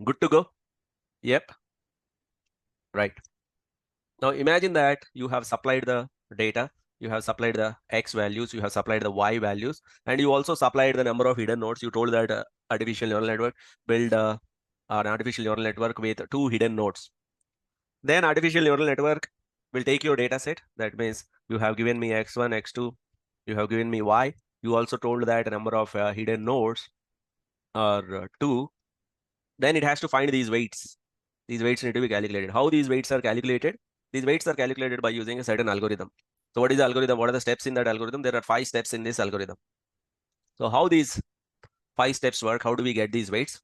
Good to go? Yep. Right. Now imagine that you have supplied the data, you have supplied the X values, you have supplied the Y values, and you also supplied the number of hidden nodes. You told that artificial neural network build an artificial neural network with 2 hidden nodes. Then artificial neural network will take your data set. That means you have given me X1, X2, you have given me Y. You also told that a number of hidden nodes are 2. Then it has to find these weights. These weights need to be calculated. How these weights are calculated? These weights are calculated by using a certain algorithm. So what is the algorithm? What are the steps in that algorithm? There are 5 steps in this algorithm. So how these 5 steps work? How do we get these weights?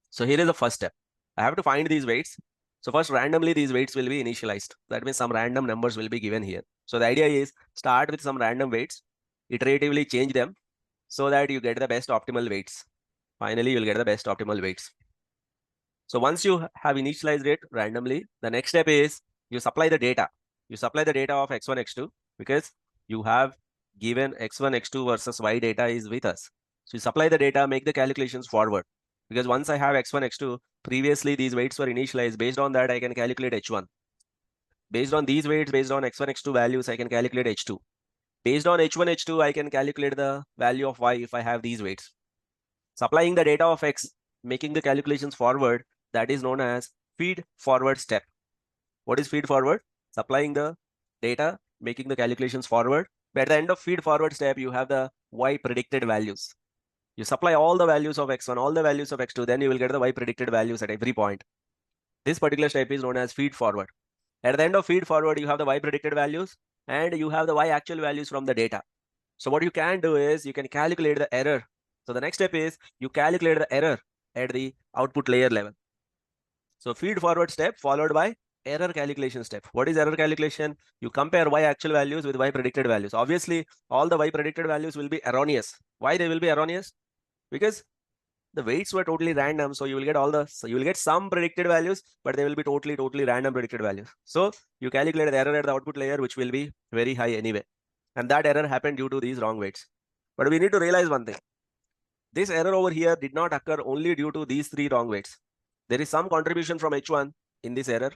So here is the first step. I have to find these weights. So first, randomly these weights will be initialized. That means some random numbers will be given here. So the idea is start with some random weights, iteratively change them so that you get the best optimal weights. Finally, you'll get the best optimal weights. So once you have initialized it randomly, the next step is you supply the data. You supply the data of x1, x2 because you have given x1, x2 versus y data is with us. So you supply the data, make the calculations forward. Because once I have x1, x2, previously these weights were initialized. Based on that, I can calculate h1. Based on these weights, based on x1, x2 values, I can calculate h2. Based on h1, h2, I can calculate the value of y if I have these weights. Supplying the data of x, making the calculations forward, that is known as feed forward step. What is feed forward? Supplying the data, making the calculations forward. But at the end of feed forward step, you have the y predicted values. You supply all the values of x1, all the values of x2, then you will get the y predicted values at every point. This particular step is known as feed forward. At the end of feed forward, you have the y predicted values and you have the y actual values from the data. So what you can do is you can calculate the error. So the next step is you calculate the error at the output layer level. So feed forward step followed by error calculation step. What is error calculation? You compare y actual values with y predicted values. Obviously, all the y predicted values will be erroneous. Why they will be erroneous? Because the weights were totally random. So you will get some predicted values, but they will be totally random predicted values. So you calculate the error at the output layer, which will be very high anyway. And that error happened due to these wrong weights. But we need to realize one thing. This error over here did not occur only due to these 3 wrong weights. There is some contribution from H1 in this error.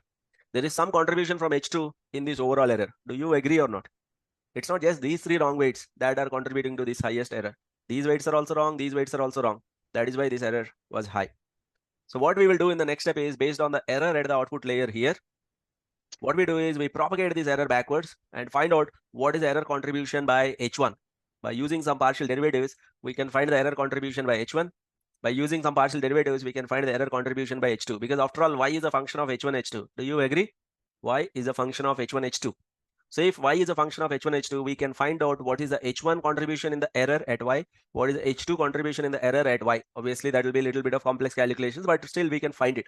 There is some contribution from H2 in this overall error. Do you agree or not? It's not just these 3 wrong weights that are contributing to this highest error. These weights are also wrong. These weights are also wrong. That is why this error was high. So what we will do in the next step is based on the error at the output layer here. What we do is we propagate this error backwards and find out what is the error contribution by H1. By using some partial derivatives, we can find the error contribution by H1. By using some partial derivatives, we can find the error contribution by H2. Because after all, y is a function of H1, H2. Do you agree? Y is a function of H1, H2. So if y is a function of H1, H2, we can find out what is the H1 contribution in the error at y, what is the H2 contribution in the error at y. Obviously, that will be a little bit of complex calculations, but still we can find it.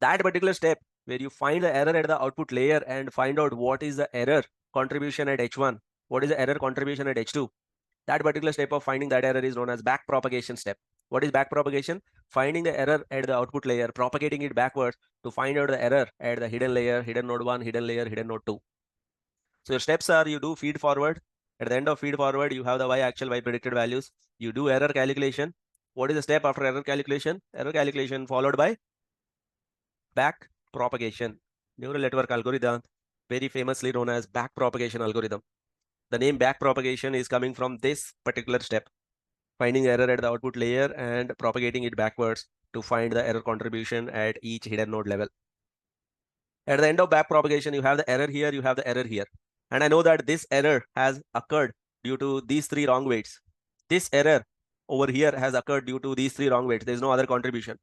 That particular step where you find the error at the output layer and find out what is the error contribution at H1, what is the error contribution at H2. That particular step of finding that error is known as backpropagation step. What is backpropagation? Finding the error at the output layer, propagating it backwards to find out the error at the hidden layer, hidden node 1, hidden layer, hidden node 2. So your steps are you do feed forward. At the end of feed forward, you have the y actual, y predicted values. You do error calculation. What is the step after error calculation? Error calculation followed by backpropagation. Neural network algorithm, very famously known as backpropagation algorithm. The name backpropagation is coming from this particular step, finding error at the output layer and propagating it backwards to find the error contribution at each hidden node level. At the end of backpropagation, you have the error here, you have the error here. And I know that this error has occurred due to these 3 wrong weights. This error over here has occurred due to these 3 wrong weights. There's no other contribution.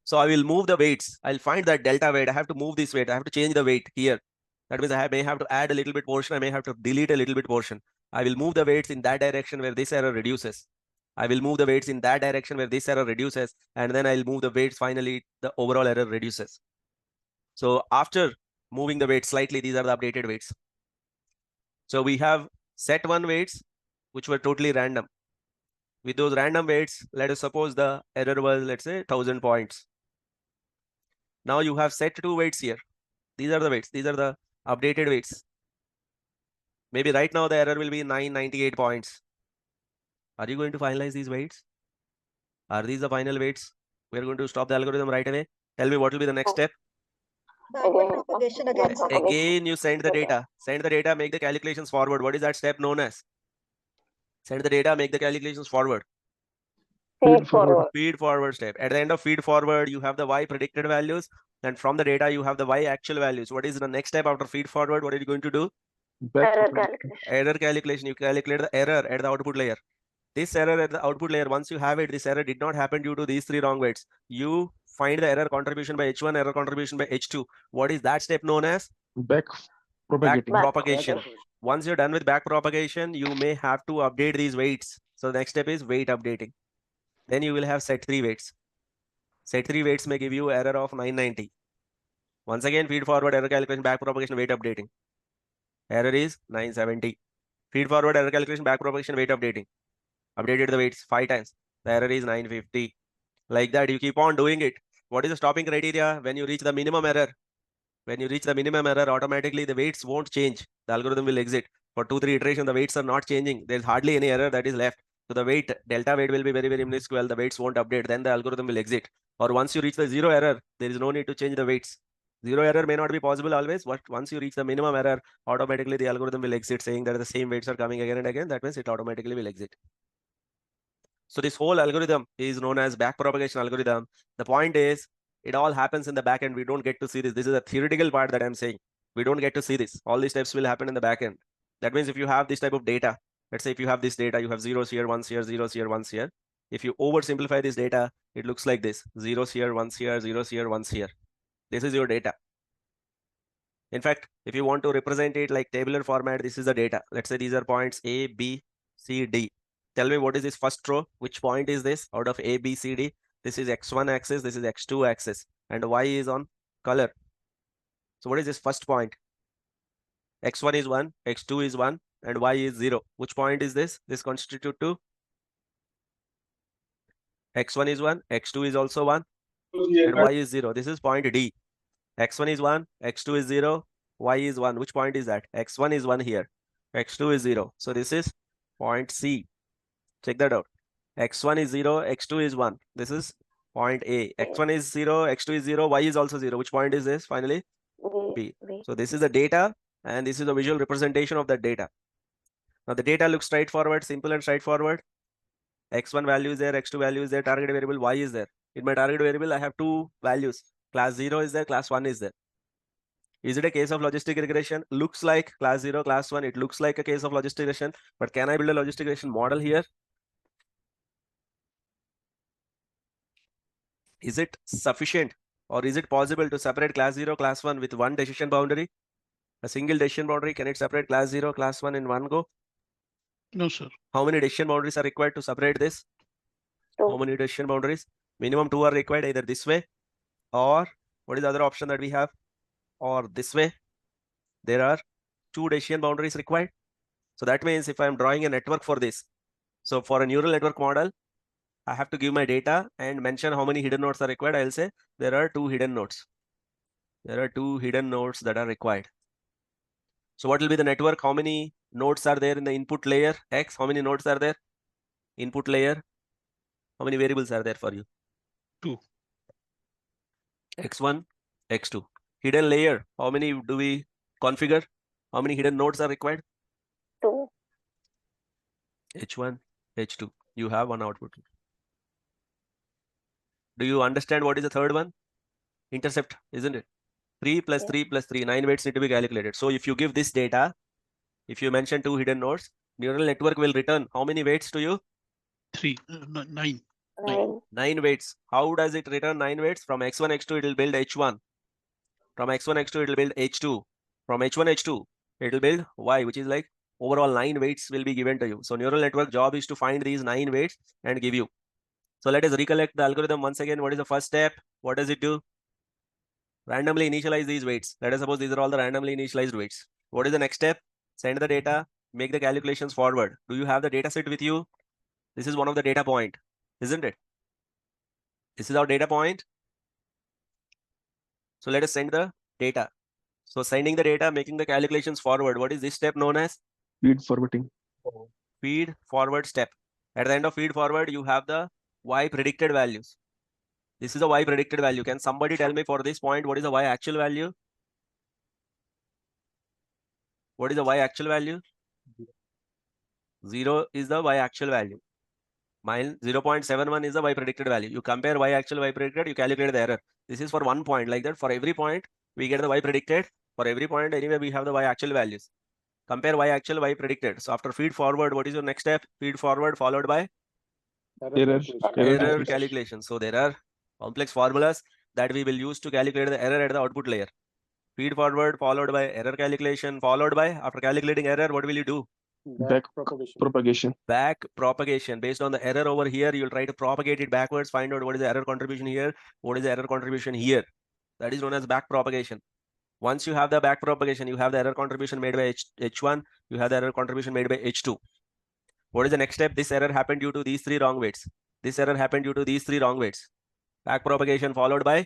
So I will move the weights. I'll find that delta weight. I have to move this weight. I have to change the weight here. That means I may have to add a little bit portion. I may have to delete a little bit portion. I will move the weights in that direction where this error reduces. I will move the weights in that direction where this error reduces. And then I'll move the weights. Finally, the overall error reduces. So after moving the weights slightly, these are the updated weights. So we have set 1 weights, which were totally random. With those random weights, let us suppose the error was, let's say, 1000 points. Now you have set 2 weights here. These are the weights. These are the updated weights. Maybe right now the error will be 998 points. Are you going to finalize these weights? Are these the final weights? We are going to stop the algorithm right away. Tell me what will be the next step? Backward propagation again. Again, you send the data. Send the data, make the calculations forward. What is that step known as? Send the data, make the calculations forward. Feed forward. Feed forward step. At the end of feed forward, you have the y predicted values, and from the data, you have the y actual values. What is the next step after feed forward? What are you going to do? Error calculation. Error calculation. You calculate the error at the output layer. This error at the output layer, once you have it, this error did not happen due to these 3 wrong weights. You find the error contribution by H1, error contribution by H2. What is that step known as? Backpropagation. Once you're done with backpropagation, you may have to update these weights. So the next step is weight updating. Then you will have set 3 weights. Set 3 weights may give you error of 990. Once again, feed forward, error calculation, backpropagation, weight updating. Error is 970. Feed forward, error calculation, backpropagation, weight updating. Updated the weights 5 times. The error is 950. Like that, you keep on doing it. What is the stopping criteria? When you reach the minimum error, automatically the weights won't change. The algorithm will exit. For 2-3 iterations, the weights are not changing. There's hardly any error that is left. So the delta weight will be very, very minuscule. The weights won't update. Then the algorithm will exit. Or once you reach the 0 error, there is no need to change the weights. 0 error may not be possible always, but once you reach the minimum error, automatically the algorithm will exit, saying that the same weights are coming again and again. That means it automatically will exit. So this whole algorithm is known as backpropagation algorithm. The point is, it all happens in the backend. We don't get to see this. This is a theoretical part that I'm saying. We don't get to see this. All these steps will happen in the backend. That means if you have this type of data, let's say if you have this data, you have zeros here, ones here, zeros here, ones here. If you oversimplify this data, it looks like this: zeros here, ones here, zeros here, ones here. This is your data. In fact, if you want to represent it like tabular format, this is the data. Let's say these are points A, B, C, D. Tell me what is this first row? Which point is this out of A, B, C, D? This is X1 axis, this is X2 axis, and Y is on color. So what is this first point? X1 is 1, X2 is 1, and Y is 0. Which point is this? This constitute to X1 is 1, X2 is also 1, and Y is 0. This is point D. X1 is 1, X2 is 0, Y is 1. Which point is that? X1 is 1 here, X2 is 0. So this is point C. Check that out. X1 is 0, X2 is 1. This is point A. X1 is 0, X2 is 0, Y is also 0. Which point is this finally? B. So this is the data, and this is the visual representation of that data. Now the data looks straightforward, simple and straightforward. X1 value is there, X2 value is there, target variable Y is there. In my target variable, I have 2 values. Class 0 is there, class 1 is there. Is it a case of logistic regression? Looks like class 0, class 1. It looks like a case of logistic regression. But can I build a logistic regression model here? Is it sufficient, or is it possible to separate class 0, class 1 with one decision boundary? A single decision boundary, can it separate class 0, class 1 in one go? No, sir. How many decision boundaries are required to separate this? 2. How many decision boundaries? Minimum 2 are required, either this way, or what is the other option that we have? Or this way. There are 2 decision boundaries required. So that means if I'm drawing a network for this, so for a neural network model, I have to give my data and mention how many hidden nodes are required. I'll say there are 2 hidden nodes. There are 2 hidden nodes that are required. So what will be the network? How many nodes are there in the input layer X? How many nodes are there? Input layer. How many variables are there for you? 2. X1, X2. Hidden layer. How many do we configure? How many hidden nodes are required? 2. H1, H2. You have one output. Do you understand what is the third one? Intercept, isn't it? 3 plus 3 plus 3. 9 weights need to be calculated. So if you give this data, if you mention 2 hidden nodes, neural network will return how many weights to you? 3. 9. 9 weights. How does it return 9 weights? From X1, X2, it will build H1. From X1, X2, it will build H2. From H1, H2, it will build Y, which is like overall 9 weights will be given to you. So neural network job is to find these 9 weights and give you. So let us recollect the algorithm once again. What is the first step? What does it do? Randomly initialize these weights. Let us suppose these are all the randomly initialized weights. What is the next step? Send the data, make the calculations forward. Do you have the data set with you? This is one of the data point, isn't it? This is our data point. So let us send the data. So sending the data, making the calculations forward. What is this step known as? Feed forwarding. Feed forward step. At the end of feed forward, you have the Y predicted values. This is a y predicted value. Can somebody tell me for this point what is the y actual value? What is the y actual value? 0 is the y actual value. Mine 0.71 is the y predicted value. You compare y actual, y predicted, you calculate the error. This is for one point. Like that, for every point, we get the y predicted. For every point, anyway, we have the y actual values. Compare y actual, y predicted. So after feed forward, what is your next step? Feed forward followed by error calculation. So there are complex formulas that we will use to calculate the error at the output layer. Feed forward followed by error calculation, followed by, after calculating error, what will you do? Backpropagation. Back propagation. Based on the error over here, you'll try to propagate it backwards, find out what is the error contribution here, what is the error contribution here. That is known as back propagation. Once you have the back propagation, you have the error contribution made by H1, you have the error contribution made by H2. What is the next step? This error happened due to these 3 wrong weights. This error happened due to these 3 wrong weights. Back propagation followed by,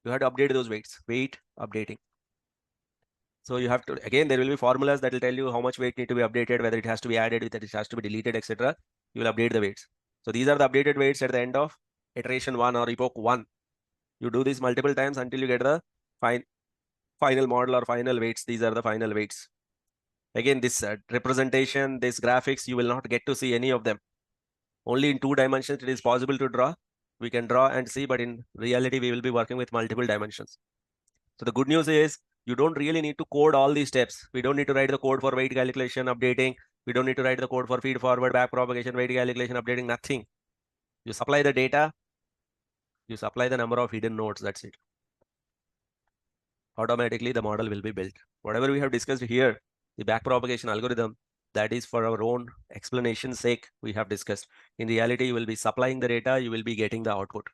you have to update those weights. Weight updating. So you have to, again, there will be formulas that will tell you how much weight need to be updated, whether it has to be added, whether it has to be deleted, etc. You will update the weights. So these are the updated weights at the end of iteration 1 or epoch 1. You do this multiple times until you get the final model or final weights. These are the final weights. Again, this representation, this graphics, you will not get to see any of them. Only in 2 dimensions it is possible to draw. We can draw and see, but in reality, we will be working with multiple dimensions. So the good news is you don't really need to code all these steps. We don't need to write the code for weight calculation, updating. We don't need to write the code for feed forward, back propagation, weight calculation, updating, nothing. You supply the data, you supply the number of hidden nodes, that's it. Automatically, the model will be built. Whatever we have discussed here, the back propagation algorithm, that is for our own explanation sake, we have discussed. In reality, you will be supplying the data, you will be getting the output.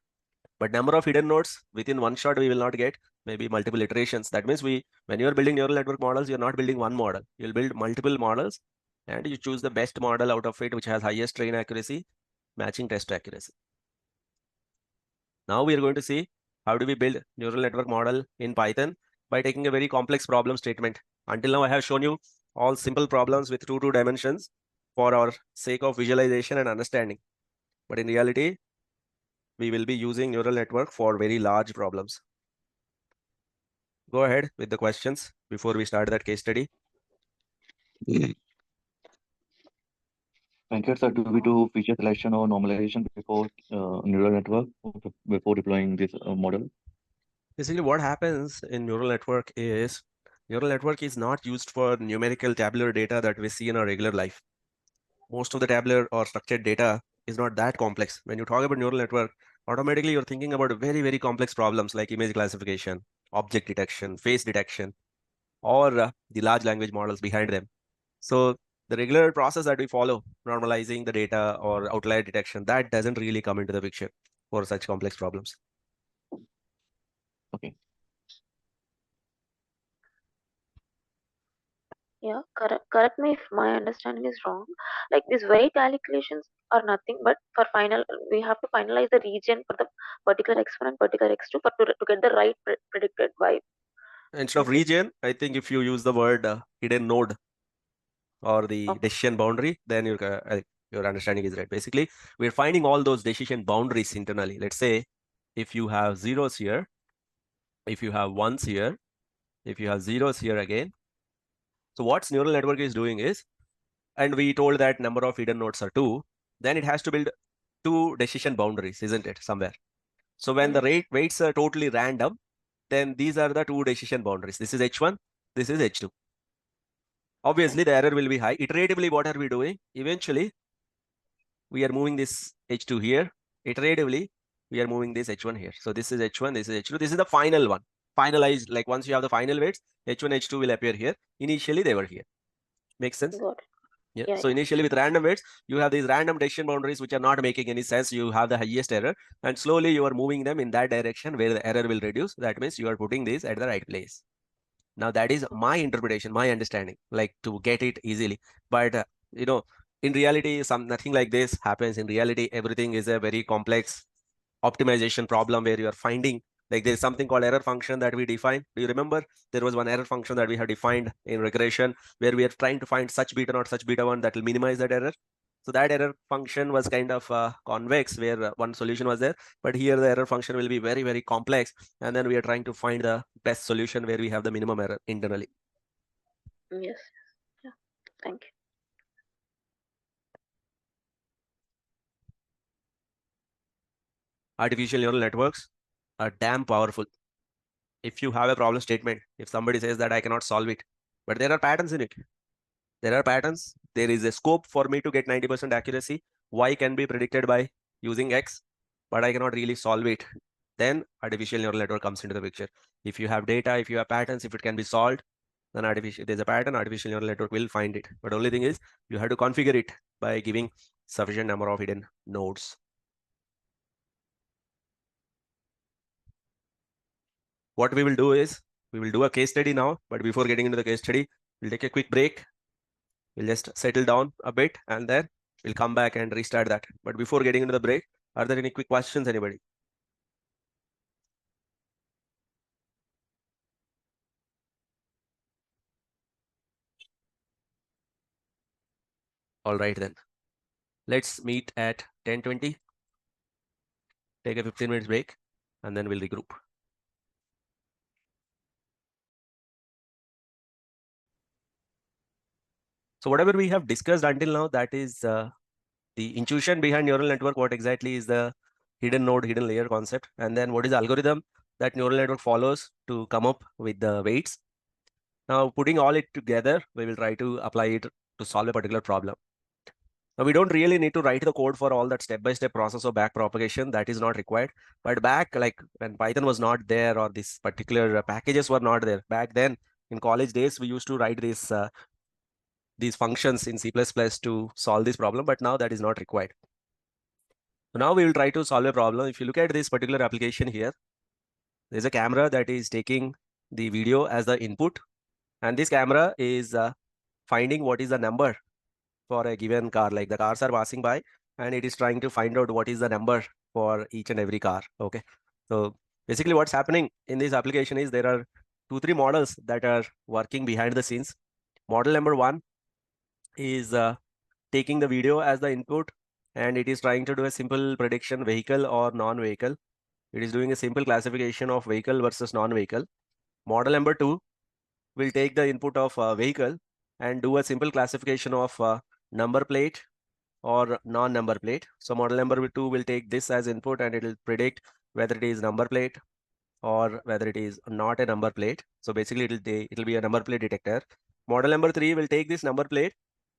But number of hidden nodes within one shot, we will not get, maybe multiple iterations. That means when you are building neural network models, you're not building one model. You'll build multiple models and you choose the best model out of it, which has highest train accuracy, matching test accuracy. Now we are going to see how do we build neural network model in Python by taking a very complex problem statement. Until now, I have shown you all simple problems with two dimensions for our sake of visualization and understanding. But in reality, we will be using neural network for very large problems. Go ahead with the questions before we start that case study. Venkat, sir, do we do feature selection or normalization before neural network, before deploying this model? Basically, what happens in neural network is not used for numerical tabular data that we see in our regular life. Most of the tabular or structured data is not that complex. When you talk about neural network, automatically you're thinking about very, very complex problems like image classification, object detection, face detection, or the large language models behind them. So the regular process that we follow, normalizing the data or outlier detection, that doesn't really come into the picture for such complex problems. Okay. Yeah, correct me if my understanding is wrong. Like these weight calculations are nothing but for final, we have to finalize the region for the particular x1 and particular x2 to get the right predicted y. Instead of region, I think if you use the word hidden node or the decision boundary, then your understanding is right. Basically, we're finding all those decision boundaries internally. Let's say if you have zeros here, if you have ones here, if you have zeros here again. So what neural network is doing is, and we told that number of hidden nodes are 2, then it has to build 2 decision boundaries, isn't it, somewhere? So when the weights are totally random, then these are the 2 decision boundaries. This is H1, this is H2. Obviously, the error will be high. Iteratively, what are we doing? Eventually, we are moving this H2 here. Iteratively, we are moving this H1 here. So this is H1, this is H2. This is the final one. Finalized, like once you have the final weights, H1, H2 will appear here. Initially, they were here. Makes sense? Yeah. So initially with random weights, you have these random decision boundaries which are not making any sense. You have the highest error, and slowly you are moving them in that direction where the error will reduce. That means you are putting these at the right place. Now that is my interpretation, my understanding, like to get it easily. But in reality, nothing like this happens. In reality, everything is a very complex optimization problem where you are finding, like there's something called error function that we define. Do you remember? There was one error function that we have defined in regression where we are trying to find such beta not such beta 1 that will minimize that error. So that error function was kind of convex, where one solution was there, but here the error function will be very, very complex. And then we are trying to find the best solution where we have the minimum error internally. Yes. Yeah. Thank you. Artificial neural networks are damn powerful. If you have a problem statement, if somebody says that I cannot solve it, but there are patterns in it. There are patterns. There is a scope for me to get 90% accuracy. Y can be predicted by using X, but I cannot really solve it. Then artificial neural network comes into the picture. If you have data, if you have patterns, if it can be solved, then there's a pattern, artificial neural network will find it. But only thing is you have to configure it by giving sufficient number of hidden nodes. What we will do is we will do a case study now, but before getting into the case study, we'll take a quick break. We'll just settle down a bit and then we'll come back and restart that. But before getting into the break, are there any quick questions, anybody? All right then. Let's meet at 10:20. Take a 15 minutes break and then we'll regroup. So whatever we have discussed until now, that is the intuition behind neural network. What exactly is the hidden node, hidden layer concept? And then what is the algorithm that neural network follows to come up with the weights? Now, putting all it together, we will try to apply it to solve a particular problem. Now, we don't really need to write the code for all that step-by-step process of backpropagation. That is not required. But back, like when Python was not there or these particular packages were not there, back then in college days, we used to write these functions in C++ to solve this problem, but now that is not required. So now we will try to solve a problem. If you look at this particular application here, there's a camera that is taking the video as the input, and this camera is finding what is the number for a given car. Like the cars are passing by and it is trying to find out what is the number for each and every car. Okay. So basically what's happening in this application is there are 2-3 models that are working behind the scenes. Model number 1 is taking the video as the input and it is trying to do a simple prediction, vehicle or non-vehicle. It is doing a simple classification of vehicle versus non-vehicle. Model number 2 will take the input of vehicle and do a simple classification of number plate or non-number plate. So model number 2 will take this as input and it will predict whether it is number plate or whether it is not a number plate. So basically it will be a number plate detector. Model number 3 will take this number plate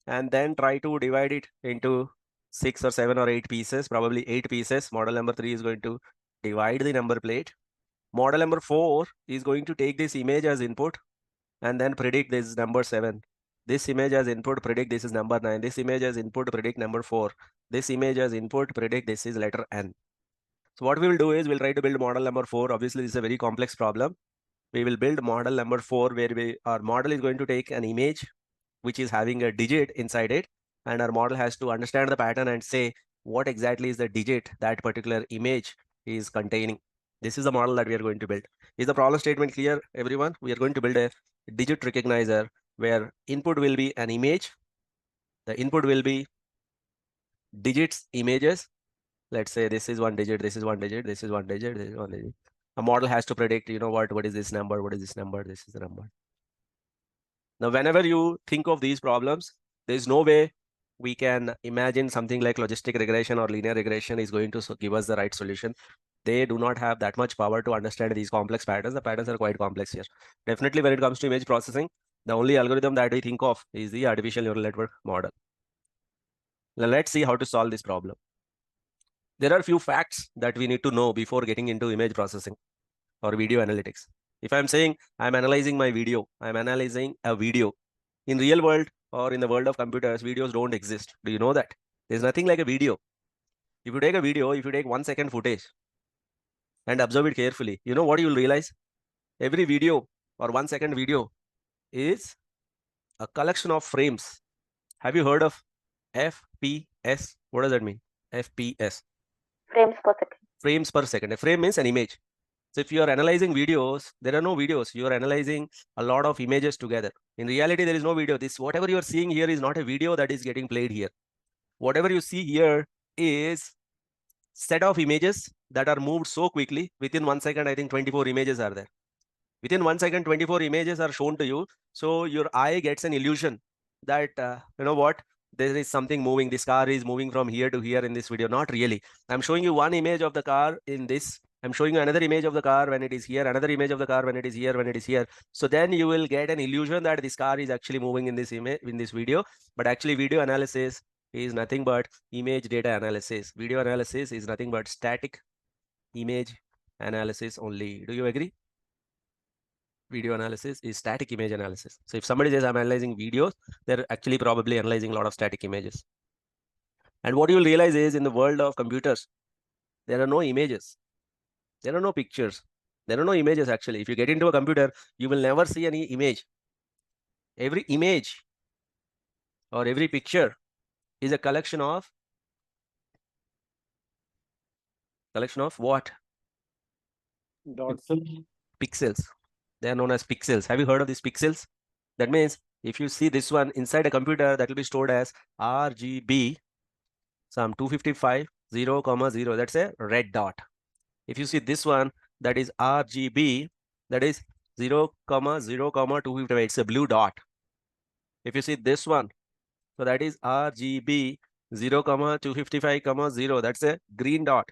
and then try to divide it into 6 or 7 or 8 pieces, probably 8 pieces. Model number 3 is going to divide the number plate. Model number 4 is going to take this image as input and then predict this is number 7. This image as input, predict this is number 9. This image as input, predict number 4. This image as input, predict this is letter N. So what we will do is we'll try to build model number 4. Obviously, this is a very complex problem. We will build model number 4 where our model is going to take an image which is having a digit inside it, and our model has to understand the pattern and say what exactly is the digit that particular image is containing. This is the model that we are going to build. Is the problem statement clear, everyone? We are going to build a digit recognizer where input will be an image. The input will be digits, images. Let's say this is one digit, this is one digit, this is one digit, this is one digit. A model has to predict, what is this number, what is this number, this is the number. Now, whenever you think of these problems, there's no way we can imagine something like logistic regression or linear regression is going to give us the right solution. They do not have that much power to understand these complex patterns. The patterns are quite complex here. Definitely when it comes to image processing, the only algorithm that we think of is the artificial neural network model. Now, let's see how to solve this problem. There are a few facts that we need to know before getting into image processing or video analytics. If I'm saying I'm analyzing my video, I'm analyzing a video. In real world or in the world of computers, videos don't exist. Do you know that? There's nothing like a video. If you take a video, if you take 1 second footage and observe it carefully, you know what you'll realize? Every video or 1 second video is a collection of frames. Have you heard of FPS? What does that mean? FPS. Frames per second. Frames per second. A frame means an image. So if you are analyzing videos, there are no videos. You are analyzing a lot of images together. In reality, there is no video. This whatever you are seeing here is not a video that is getting played here. Whatever you see here is set of images that are moved so quickly. Within 1 second, I think 24 images are there. Within 1 second, 24 images are shown to you. So your eye gets an illusion that, you know what, there is something moving. This car is moving from here to here in this video. Not really. I'm showing you one image of the car in this. I'm showing you another image of the car when it is here, another image of the car when it is here, when it is here. So then you will get an illusion that this car is actually moving in this image, in this video. But actually video analysis is nothing but image data analysis. Video analysis is nothing but static image analysis only. Do you agree? Video analysis is static image analysis. So if somebody says I'm analyzing videos, they're actually probably analyzing a lot of static images. And what you will realize is in the world of computers, there are no images. There are no pictures. There are no images actually. If you get into a computer, you will never see any image. Every image or every picture is a collection of what? Dots. Pixels. They are known as pixels. Have you heard of these pixels? That means if you see this one inside a computer, that will be stored as RGB, some 255, 0, 0. That's a red dot. If you see this one, that is RGB, that is 0, 0, 255. It's a blue dot. If you see this one, so that is RGB 0, 255, 0. That's a green dot.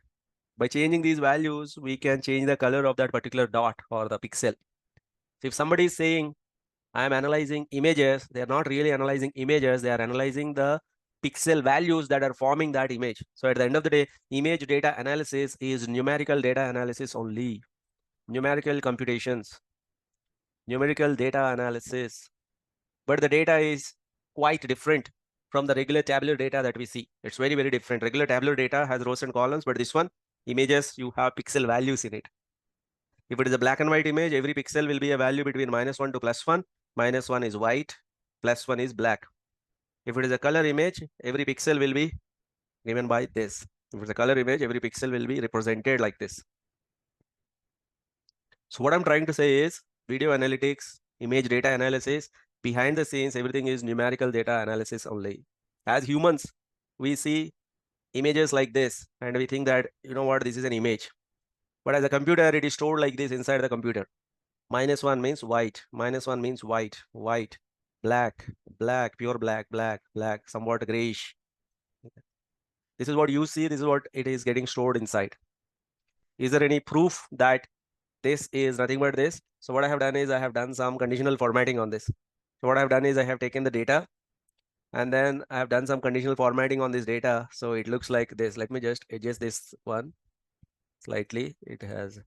By changing these values, we can change the color of that particular dot or the pixel. So if somebody is saying, I am analyzing images, they are not really analyzing images, they are analyzing the pixel values that are forming that image. So at the end of the day, image data analysis is numerical data analysis only. Numerical computations, numerical data analysis. But the data is quite different from the regular tabular data that we see. It's very, very different. Regular tabular data has rows and columns, but this one, images, you have pixel values in it. If it is a black and white image, every pixel will be a value between -1 to +1. -1 is white, +1 is black. If it is a color image, every pixel will be given by this. If it's a color image, every pixel will be represented like this. So what I'm trying to say is video analytics, image data analysis, behind the scenes, everything is numerical data analysis only. As humans, we see images like this and we think that, you know what, this is an image. But as a computer, it is stored like this inside the computer. -1 means white, -1 means white, white, black, black, pure black, black, black, somewhat grayish. This is what you see, this is what it is getting stored inside. Is there any proof that this is nothing but this? So what I have done is I have done some conditional formatting on this. So what I have done is I have taken the data and then I have done some conditional formatting on this data. So it looks like this. Let me just adjust this one slightly. It has.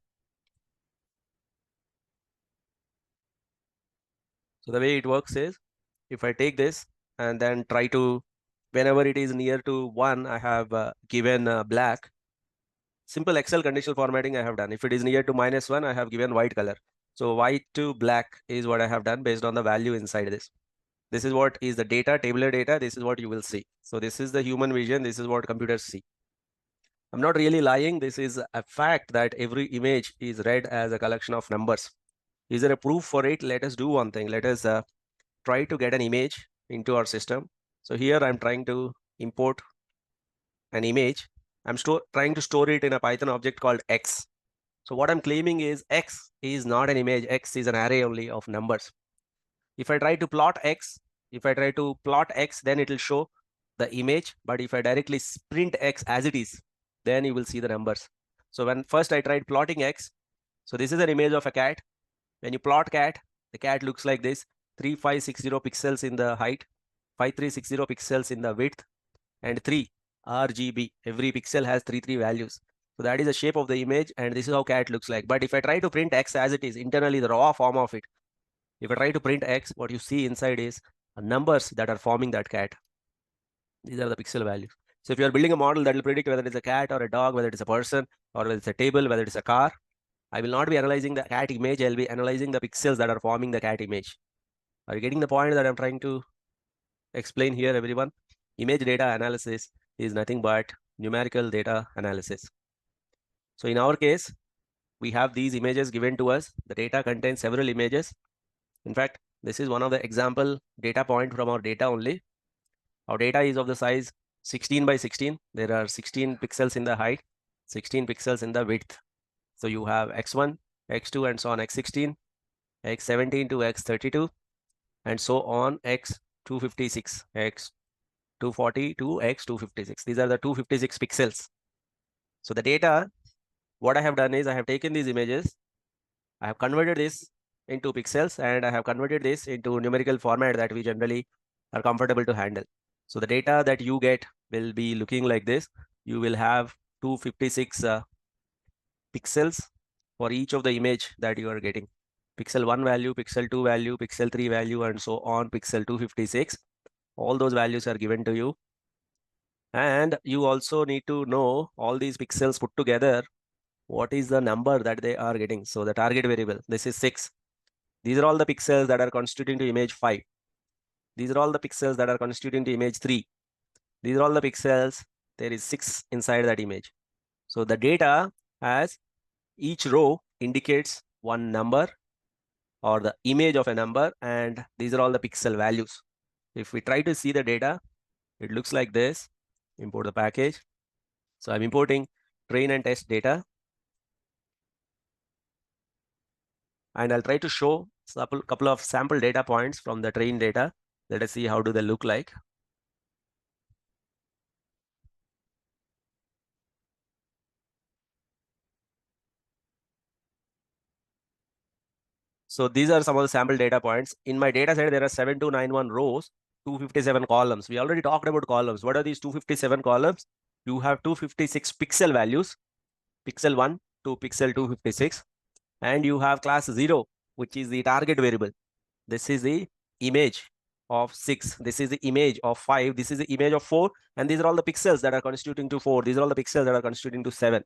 So the way it works is if I take this and then try to, whenever it is near to 1, I have given black. Simple Excel conditional formatting I have done. If it is near to -1, I have given white color. So white to black is what I have done based on the value inside this. This is what is the data, tabular data. This is what you will see. So this is the human vision. This is what computers see. I'm not really lying. This is a fact that every image is read as a collection of numbers. Is there a proof for it? Let us do one thing. Let us try to get an image into our system. So here I'm trying to import an image. I'm trying to store it in a Python object called X. So what I'm claiming is X is not an image. X is an array only of numbers. If I try to plot X, then it will show the image. But if I directly print X as it is, then you will see the numbers. So when first I tried plotting X, so this is an image of a cat. When you plot cat, the cat looks like this: 3560 pixels in the height, 5360 pixels in the width, and 3 RGB. Every pixel has 3 values. So that is the shape of the image, and this is how cat looks like. But if I try to print X as it is, internally the raw form of it, if I try to print X, what you see inside is numbers that are forming that cat. These are the pixel values. So if you are building a model that will predict whether it's a cat or a dog, whether it's a person, or whether it's a table, whether it's a car, I will not be analyzing the cat image. I'll be analyzing the pixels that are forming the cat image. Are you getting the point that I'm trying to explain here, everyone? Image data analysis is nothing but numerical data analysis. So in our case, we have these images given to us. The data contains several images. In fact, this is one of the example data point from our data only. Our data is of the size 16 by 16. There are 16 pixels in the height, 16 pixels in the width. So you have x1, x2, and so on, x16, x17 to x32, and so on, x256, x240 to x256. These are the 256 pixels. So the data, what I have done is I have taken these images, I have converted this into pixels, and I have converted this into numerical format that we generally are comfortable to handle. So the data that you get will be looking like this. You will have 256 pixels for each of the image that you are getting. Pixel 1 value, pixel 2 value, pixel 3 value, and so on, pixel 256. All those values are given to you. And you also need to know all these pixels put together, what is the number that they are getting. So the target variable, this is 6. These are all the pixels that are constituting to image 5. These are all the pixels that are constituting to image 3. These are all the pixels. There is 6 inside that image. So the data has each row indicates one number or the image of a number, and these are all the pixel values. If we try to see the data, it looks like this. Import the package. So I'm importing train and test data. And I'll try to show a couple of sample data points from the train data. Let us see how do they look like. So these are some of the sample data points. In my data set, there are 7291 rows, 257 columns. We already talked about columns. What are these 257 columns? You have 256 pixel values, pixel 1 to pixel 256. And you have class 0, which is the target variable. This is the image of 6. This is the image of 5. This is the image of 4. And these are all the pixels that are constituting to 4. These are all the pixels that are constituting to 7.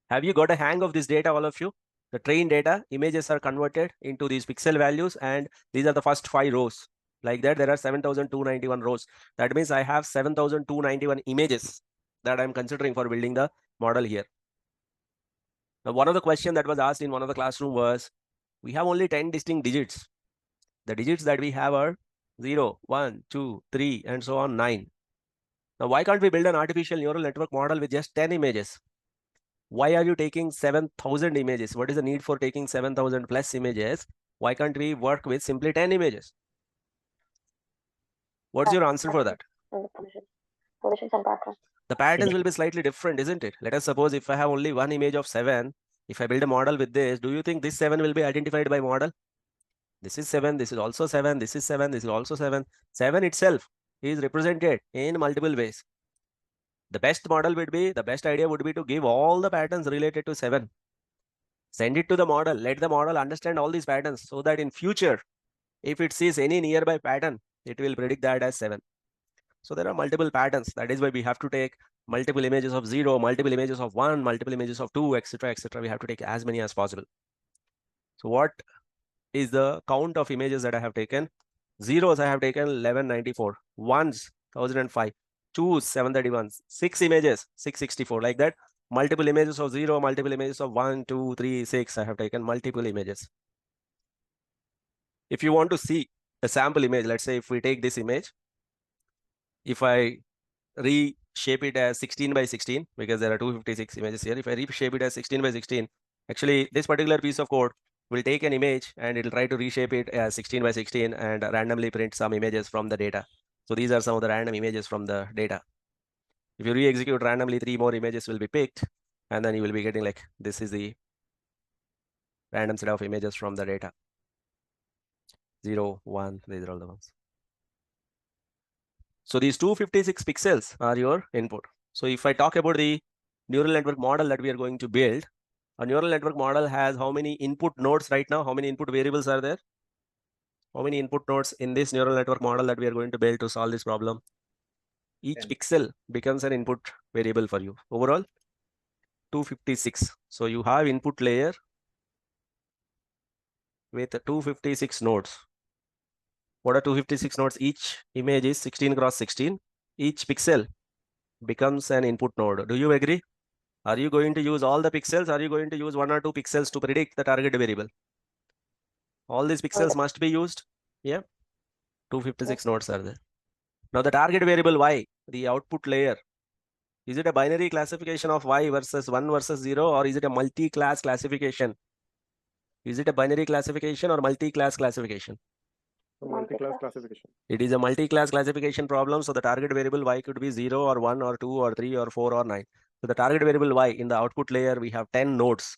Have you got a hang of this data, all of you? The train data, images are converted into these pixel values, and these are the first 5 rows. Like that, there are 7,291 rows. That means I have 7,291 images that I'm considering for building the model here. Now, one of the questions that was asked in one of the classroom was, we have only 10 distinct digits. The digits that we have are 0, 1, 2, 3, and so on, 9. Now, why can't we build an artificial neural network model with just 10 images? Why are you taking 7,000 images? What is the need for taking 7,000 plus images? Why can't we work with simply 10 images? What's your answer for that? Positions and patterns. The patterns will be slightly different, isn't it? Let us suppose if I have only one image of 7, if I build a model with this, do you think this 7 will be identified by model? This is 7, this is also 7, this is 7, this is also 7. 7 itself is represented in multiple ways. The best model would be, the best idea would be to give all the patterns related to 7. Send it to the model, let the model understand all these patterns so that in future, if it sees any nearby pattern, it will predict that as 7. So there are multiple patterns. That is why we have to take multiple images of 0, multiple images of 1, multiple images of 2, etc., etc. We have to take as many as possible. So what is the count of images that I have taken? Zeros I have taken 1194, ones 1005, twos 731, 6 images 664, like that. Multiple images of 0, multiple images of 1, 2, 3, 6. I have taken multiple images. If you want to see a sample image, let's say if we take this image, if I reshape it as 16 by 16, because there are 256 images here. If I reshape it as 16 by 16, actually this particular piece of code will take an image and it will try to reshape it as 16 by 16 and randomly print some images from the data. So these are some of the random images from the data. If you re-execute randomly, 3 more images will be picked, and then you will be getting like, this is the random set of images from the data. 0, 1, these are all the ones. So these 256 pixels are your input. So if I talk about the neural network model that we are going to build, a neural network model has how many input nodes right now? How many input variables are there? How many input nodes in this neural network model that we are going to build to solve this problem? Each 10. pixel becomes an input variable for you. Overall, 256. So you have input layer with 256 nodes. What are 256 nodes? Each image is 16 cross 16. Each pixel becomes an input node. Do you agree? Are you going to use all the pixels? Are you going to use 1 or 2 pixels to predict the target variable? All these pixels must be used. Yeah. 256 nodes are there. Now the target variable, why? the output layer, is it a binary classification of y versus 1 versus 0, or is it a multi-class classification? Is it a binary classification or multi-class classification? Multi-class classification. It is a multi-class classification problem. So the target variable y could be 0 or 1 or 2 or 3 or 4 or 9. So the target variable y in the output layer, we have 10 nodes,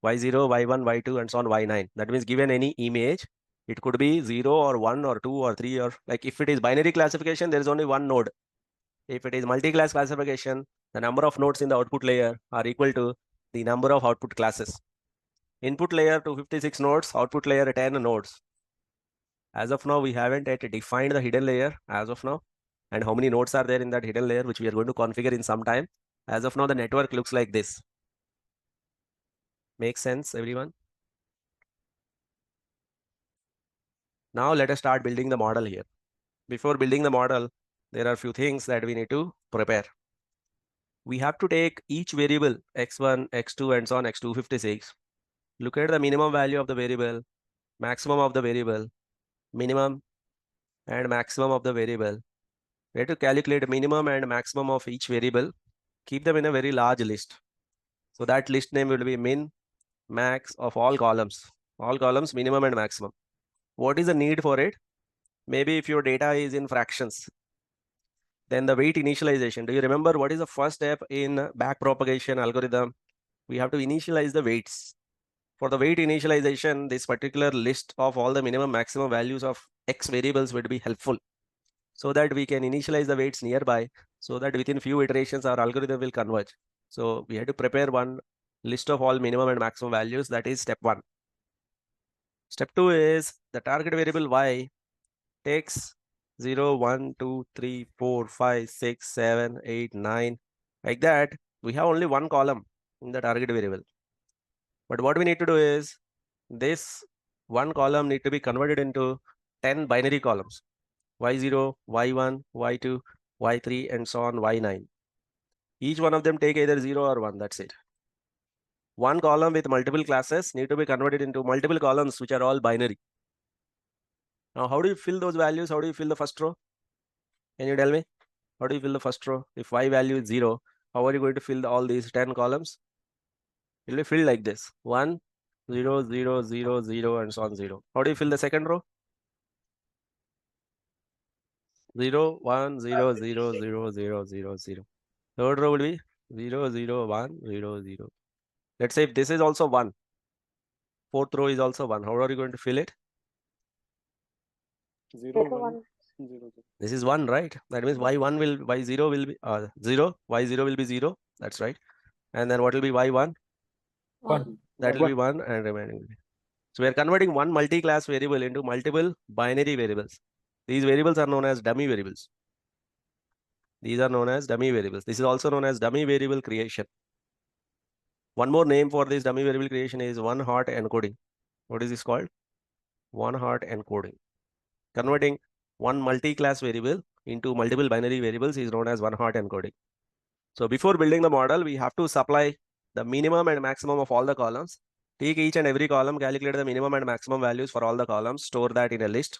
y0, y1, y2, and so on, y9. That means given any image, it could be 0 or 1 or 2 or 3, or like if it is binary classification, there is only one node. If it is multi-class classification, the number of nodes in the output layer are equal to the number of output classes. Input layer 256 nodes, output layer 10 nodes. As of now, we haven't yet defined the hidden layer as of now, and how many nodes are there in that hidden layer, which we are going to configure in some time. As of now, the network looks like this. Makes sense, everyone? Now let us start building the model here. Before building the model, there are a few things that we need to prepare. We have to take each variable x1, x2, and so on, x256. Look at the minimum value of the variable, maximum of the variable, minimum and maximum of the variable. We have to calculate minimum and maximum of each variable. Keep them in a very large list. So that list name will be min, max of all columns. All columns, minimum and maximum. What is the need for it? Maybe if your data is in fractions, then the weight initialization. Do you remember what is the first step in backpropagation algorithm? We have to initialize the weights. For the weight initialization, this particular list of all the minimum maximum values of x variables would be helpful, so that we can initialize the weights nearby, so that within few iterations our algorithm will converge. So we have to prepare one list of all minimum and maximum values. That is step 1. Step 2 is the target variable y takes 0, 1, 2, 3, 4, 5, 6, 7, 8, 9. Like that, we have only one column in the target variable. But what we need to do is this one column need to be converted into 10 binary columns. y0, y1, y2, y3, and so on, y9. Each one of them take either 0 or 1. That's it. One column with multiple classes need to be converted into multiple columns, which are all binary. Now, how do you fill those values? How do you fill the first row? Can you tell me? How do you fill the first row? If y value is 0, how are you going to fill all these 10 columns? It will be filled like this. 1, 0, 0, 0, 0, and so on, 0. How do you fill the second row? 0, 1, 0, 0, 0, 0, 0, 0. Third row will be 0, 0, 1, 0, 0. Let's say if this is also 1. Fourth row is also 1. How are you going to fill it? 0, 1, 0. This is 1, right? That means y1 will, y0 will be 0. Y0 will be 0. That's right. And then what will be y1? 1. That will be 1, and remaining will be. So we are converting one multi-class variable into multiple binary variables. These variables are known as dummy variables. These are known as dummy variables. This is also known as dummy variable creation. One more name for this dummy variable creation is one-hot encoding. What is this called? One-hot encoding. Converting one multi-class variable into multiple binary variables is known as one-hot encoding. So before building the model, we have to supply the minimum and maximum of all the columns. Take each and every column, calculate the minimum and maximum values for all the columns, store that in a list.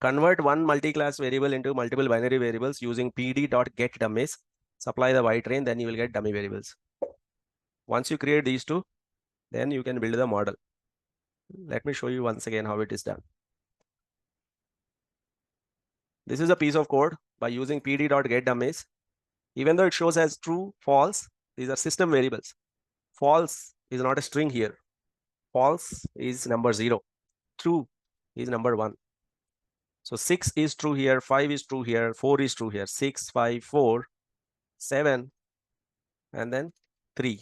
Convert one multi-class variable into multiple binary variables using pd.getDummies. Supply the Y train, then you will get dummy variables. Once you create these two, then you can build the model. Let me show you once again how it is done. This is a piece of code by using pd.getDummies. Even though it shows as true, false, these are system variables. False is not a string here. False is number 0. True is number 1. So 6 is true here, 5 is true here, 4 is true here. 6, 5, 4, 7, and then 3.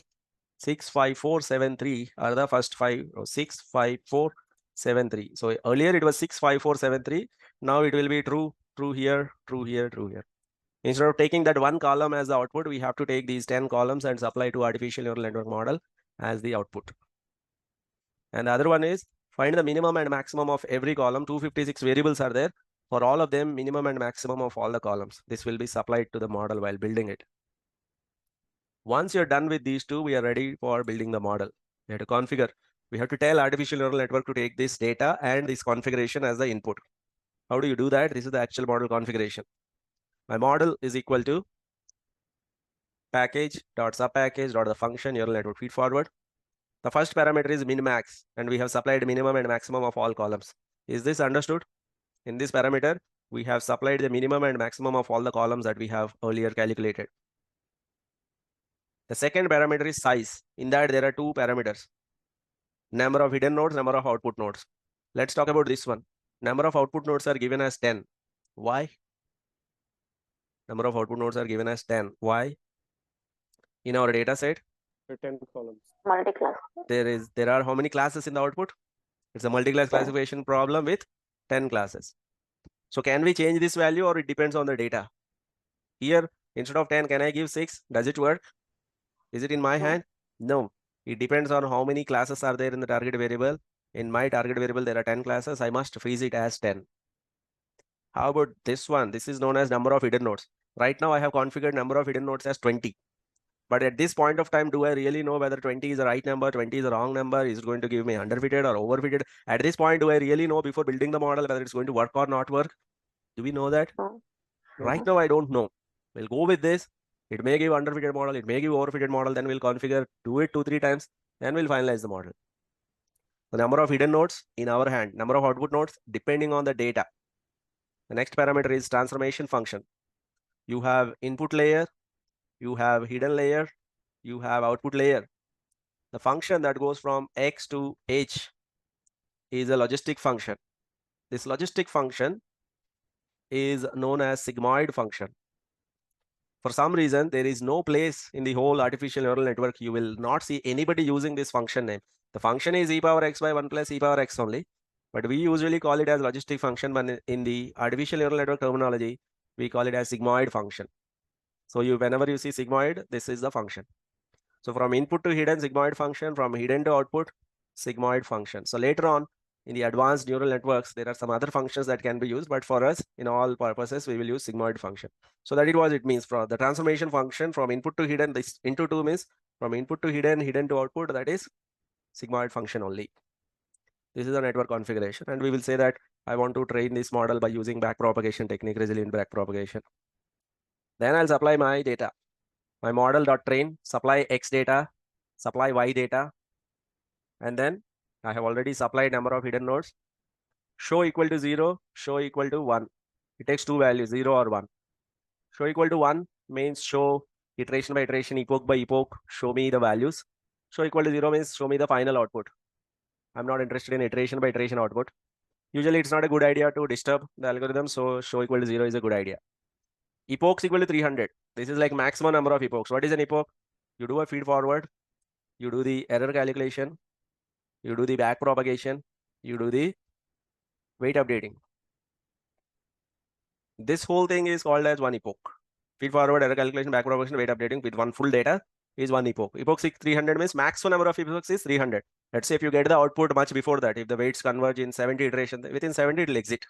6, 5, 4, 7, 3 are the first 5 rows. 6, 5, 4, 7, 3. So earlier it was 6, 5, 4, 7, 3. Now it will be true, true here, true here, true here. Instead of taking that one column as the output, we have to take these 10 columns and supply to artificial neural network model as the output. And the other one is find the minimum and maximum of every column. 256 variables are there. For all of them, minimum and maximum of all the columns. This will be supplied to the model while building it. Once you're done with these two, we are ready for building the model. We have to configure. We have to tell artificial neural network to take this data and this configuration as the input. How do you do that? This is the actual model configuration. My model is equal to package dot subpackage dot the function neural network feed forward. The first parameter is min max, and we have supplied minimum and maximum of all columns. Is this understood? In this parameter, we have supplied the minimum and maximum of all the columns that we have earlier calculated. The second parameter is size. In that, there are two parameters: number of hidden nodes, number of output nodes. Let's talk about this one. Number of output nodes are given as 10. Why? Number of output nodes are given as 10. Why? In our data set, 10 columns. Multi-class. there are how many classes in the output? It's a multi-class classification problem with 10 classes. So can we change this value, or it depends on the data? Here, instead of 10, can I give 6? Does it work? Is it in my hand? No. It depends on how many classes are there in the target variable. In my target variable, there are 10 classes. I must freeze it as 10. How about this one? This is known as number of hidden nodes. Right now, I have configured number of hidden nodes as 20. But at this point of time, do I really know whether 20 is the right number, 20 is the wrong number? Is it going to give me underfitted or overfitted? At this point, do I really know before building the model whether it's going to work or not work? Do we know that? No. Right now, I don't know. We'll go with this. It may give underfitted model, it may give overfitted model, then we'll configure, do it 2-3 times, then we'll finalize the model. The number of hidden nodes in our hand, number of output nodes, depending on the data. The next parameter is transformation function. You have input layer, you have hidden layer, you have output layer. The function that goes from X to H is a logistic function. This logistic function is known as sigmoid function. For some reason, there is no place in the whole artificial neural network you will not see anybody using this function name. The function is e power x by 1 plus e power x only, but we usually call it as logistic function, but in the artificial neural network terminology, we call it as sigmoid function. So whenever you see sigmoid, this is the function. So from input to hidden, sigmoid function; from hidden to output, sigmoid function. So later on, in the advanced neural networks, there are some other functions that can be used, but for us, in all purposes, we will use sigmoid function. So that it means for the transformation function from input to hidden, this into 2 means from input to hidden, hidden to output, that is sigmoid function only. This is the network configuration, and we will say that I want to train this model by using backpropagation technique, resilient backpropagation. Then I'll supply my data. My model.train, supply X data, supply Y data, and then I have already supplied number of hidden nodes. Show equal to 0, show equal to 1. It takes two values, 0 or 1. Show equal to 1 means show iteration by iteration, epoch by epoch, show me the values. Show equal to 0 means show me the final output. I'm not interested in iteration by iteration output. Usually it's not a good idea to disturb the algorithm, so show equal to 0 is a good idea. Epochs equal to 300. This is like maximum number of epochs. What is an epoch? You do a feed forward, you do the error calculation, you do the backpropagation, you do the weight updating. This whole thing is called as one epoch. Feed forward, error calculation, backpropagation, weight updating with one full data is one epoch. Epoch 300 means maximum number of epochs is 300. Let's say if you get the output much before that, if the weights converge in 70 iterations, within 70 it will exit.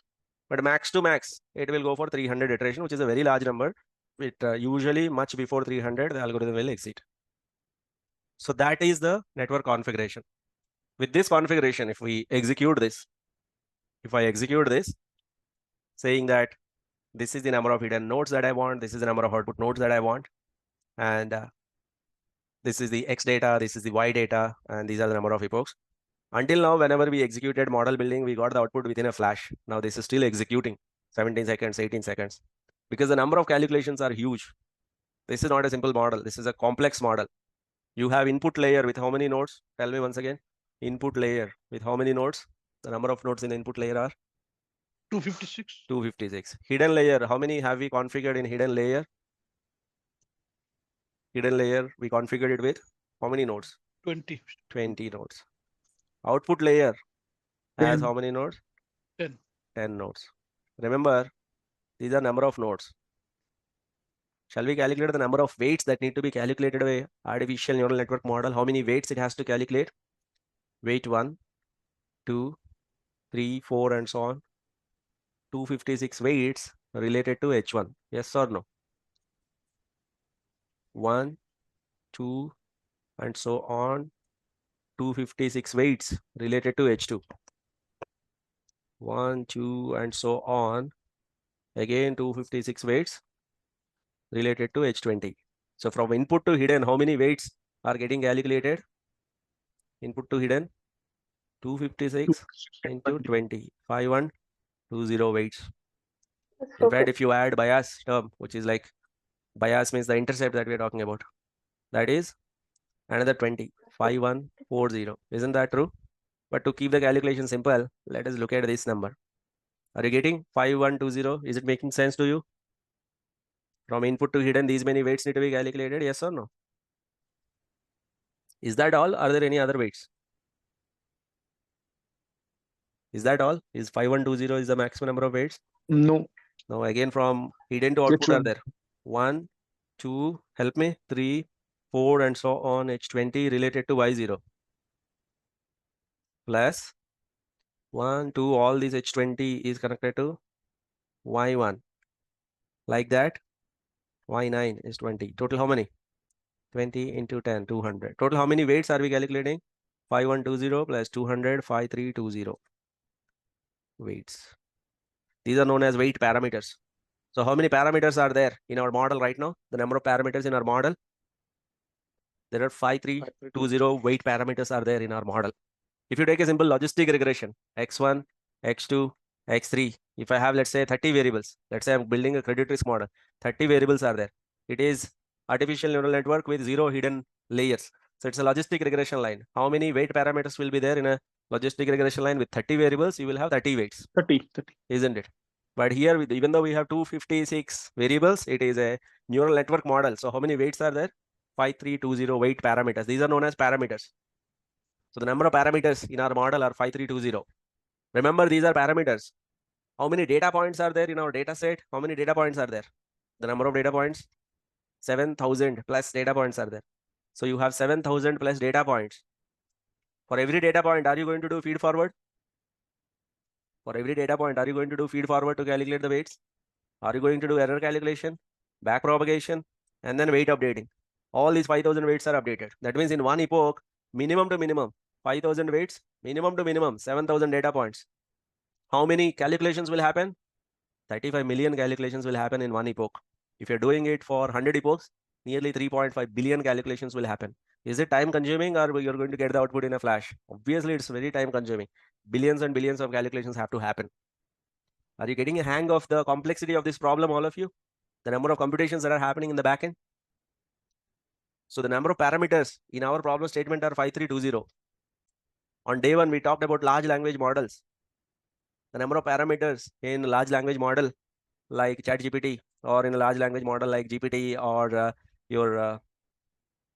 But max to max, it will go for 300 iteration, which is a very large number. It usually much before 300, the algorithm will exit. So that is the network configuration. With this configuration, if we execute this, if I execute this, saying that this is the number of hidden nodes that I want, this is the number of output nodes that I want, and this is the X data, this is the Y data, and these are the number of epochs. Until now, whenever we executed model building, we got the output within a flash. Now this is still executing 17 seconds, 18 seconds, because the number of calculations are huge. This is not a simple model. This is a complex model. You have input layer with how many nodes? Tell me once again. Input layer with how many nodes? The number of nodes in the input layer are 256. 256. Hidden layer, how many have we configured in hidden layer? Hidden layer, we configured it with how many nodes? 20. 20 nodes. Output layer has 10. how many nodes? 10. 10 nodes. Remember, these are number of nodes. Shall we calculate the number of weights that need to be calculated by artificial neural network model? How many weights it has to calculate? Weight 1, 2, 3, 4, and so on. 256 weights related to H1. Yes or no? 1, 2, and so on. 256 weights related to H2. 1, 2, and so on. Again, 256 weights related to H20. So from input to hidden, how many weights are getting calculated? Input to hidden, 256 into 20, 5120 weights. In fact, if you add bias term, which is like bias means the intercept that we're talking about, that is another 20, 5140. Isn't that true? But to keep the calculation simple, let us look at this number. Are you getting 5120? Is it making sense to you? From input to hidden, these many weights need to be calculated, yes or no? Is that all? Are there any other weights? Is that all? Is 5120 is the maximum number of weights? No. Now again from hidden to output are there 1, 2, help me, 3, 4 and so on, H20 related to Y0 plus 1, 2, all these H20 is connected to Y1 like that. Y9 is 20. Total how many? 20 into 10, 200. Total how many weights are we calculating? 5120 plus 200, 5320 weights. These are known as weight parameters. So how many parameters are there in our model right now? The number of parameters in our model? There are 5320 weight parameters are there in our model. If you take a simple logistic regression, x1, x2, x3, if I have, let's say 30 variables, let's say I'm building a credit risk model, 30 variables are there. It is artificial neural network with 0 hidden layers. So it's a logistic regression line. How many weight parameters will be there in a logistic regression line with 30 variables? You will have 30 weights. 30. Isn't it? But here, even though we have 256 variables, it is a neural network model. So how many weights are there? 5320 weight parameters. These are known as parameters. So the number of parameters in our model are 5320. Remember, these are parameters. How many data points are there in our data set? How many data points are there? The number of data points? 7,000 plus data points are there. So you have 7,000 plus data points. For every data point, are you going to do feed forward? For every data point, are you going to do feed forward to calculate the weights? Are you going to do error calculation, backpropagation, and then weight updating? All these 5,000 weights are updated. That means in one epoch, minimum to minimum, 5,000 weights, minimum to minimum, 7,000 data points. How many calculations will happen? 35 million calculations will happen in one epoch. If you're doing it for 100 epochs, nearly 3.5 billion calculations will happen. Is it time consuming or you're going to get the output in a flash? Obviously, it's very time consuming. Billions and billions of calculations have to happen. Are you getting a hang of the complexity of this problem, all of you? The number of computations that are happening in the backend? So the number of parameters in our problem statement are 5320. On day one, we talked about large language models. The number of parameters in large language model like ChatGPT or in a large language model like GPT or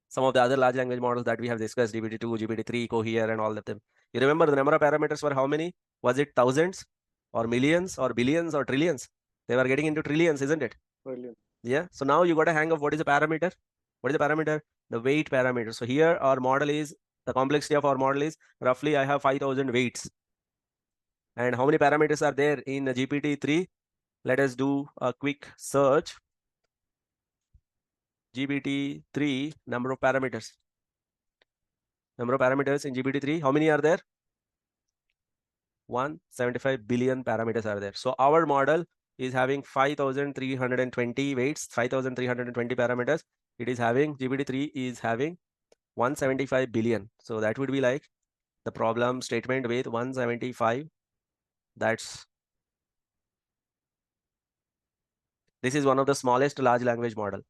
some of the other large language models that we have discussed, GPT-2, GPT-3, Cohere and all of them. You remember the number of parameters were how many? Was it thousands or millions or billions or trillions? They were getting into trillions, isn't it? Brilliant. Yeah. So now you got a hang of what is a parameter. What is the parameter? The weight parameter. So here our model is, the complexity of our model is roughly I have 5,000 weights. And how many parameters are there in GPT-3? Let us do a quick search. GPT-3 number of parameters. Number of parameters in GPT-3. How many are there? 175 billion parameters are there. So our model is having 5,320 weights, 5,320 parameters. It is having, GPT-3 is having 175 billion. So that would be like the problem statement with 175. This is one of the smallest large language model.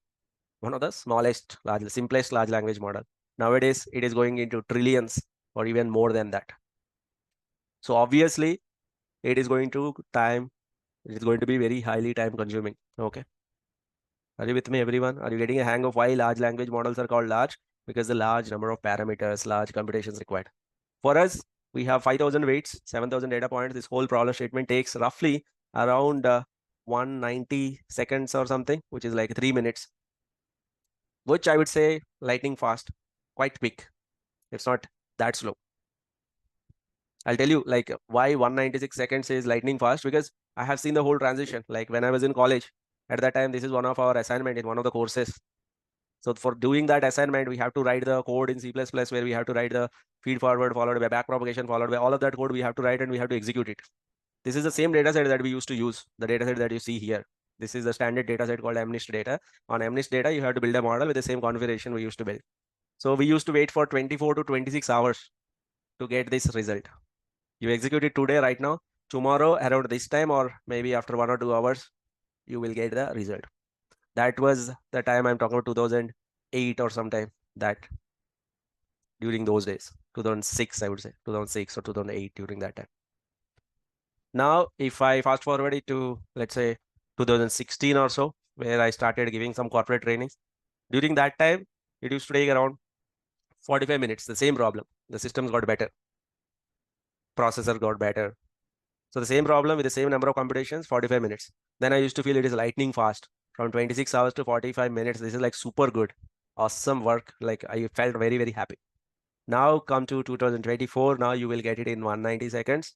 One of the smallest, simplest large language model. Nowadays, it is going into trillions or even more than that. So obviously, it is going to be very highly time consuming. Okay. Are you with me, everyone? Are you getting a hang of why large language models are called large? Because the large number of parameters, large computations required. For us, we have 5,000 weights, 7,000 data points. This whole problem statement takes roughly around 190 seconds or something, which is like 3 minutes, which I would say lightning fast, quite quick. It's not that slow. I'll tell you like why 196 seconds is lightning fast, because I have seen the whole transition. Like when I was in college, at that time, this is one of our assignment in one of the courses. So for doing that assignment, we have to write the code in C++ where we have to write the feed forward followed by backpropagation followed by all of that code we have to write and we have to execute it. This is the same data set that we used to use, the data set that you see here. This is the standard data set called MNIST data. On MNIST data, you have to build a model with the same configuration we used to build. So we used to wait for 24 to 26 hours to get this result. You execute it today, right now, tomorrow around this time, or maybe after 1 or 2 hours, you will get the result. That was the time I'm talking about 2008 or sometime that during those days, 2006, I would say 2006 or 2008 during that time. Now, if I fast forward it to, let's say 2016 or so, where I started giving some corporate trainings, during that time, it used to take around 45 minutes, the same problem. The systems got better, processor got better. So the same problem with the same number of computations, 45 minutes. Then I used to feel it is lightning fast. From 26 hours to 45 minutes, this is like super good. Awesome work. Like I felt very, very happy. Now come to 2024, now you will get it in 190 seconds.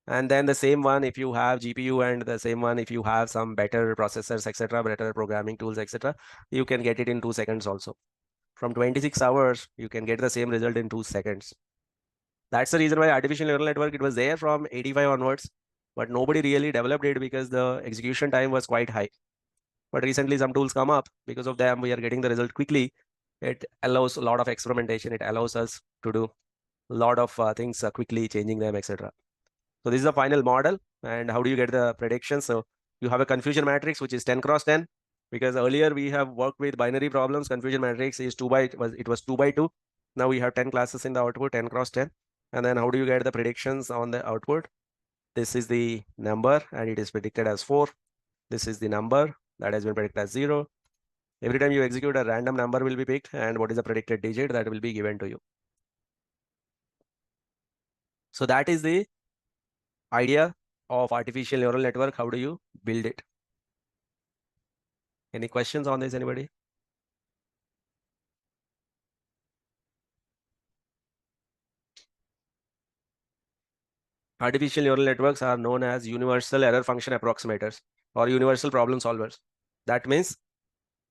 And then the same one, if you have GPU, and the same one, if you have some better processors, etc., better programming tools, etc., you can get it in 2 seconds also. From 26 hours, you can get the same result in 2 seconds. That's the reason why artificial neural network, it was there from 85 onwards, but nobody really developed it because the execution time was quite high. But recently some tools come up, because of them we are getting the result quickly. It allows a lot of experimentation. It allows us to do a lot of things quickly, changing them, etc. So this is the final model. And how do you get the prediction? So you have a confusion matrix, which is 10 cross 10, because earlier we have worked with binary problems. Confusion matrix is 2 by, it was 2 by 2. Now we have 10 classes in the output, 10 cross 10. And then how do you get the predictions on the output? This is the number, and it is predicted as 4. This is the number that has been predicted as 0. Every time you execute, a random number will be picked, and what is the predicted digit that will be given to you. So that is the idea of artificial neural network. How do you build it? Any questions on this, anybody? Artificial neural networks are known as universal error function approximators or universal problem solvers. That means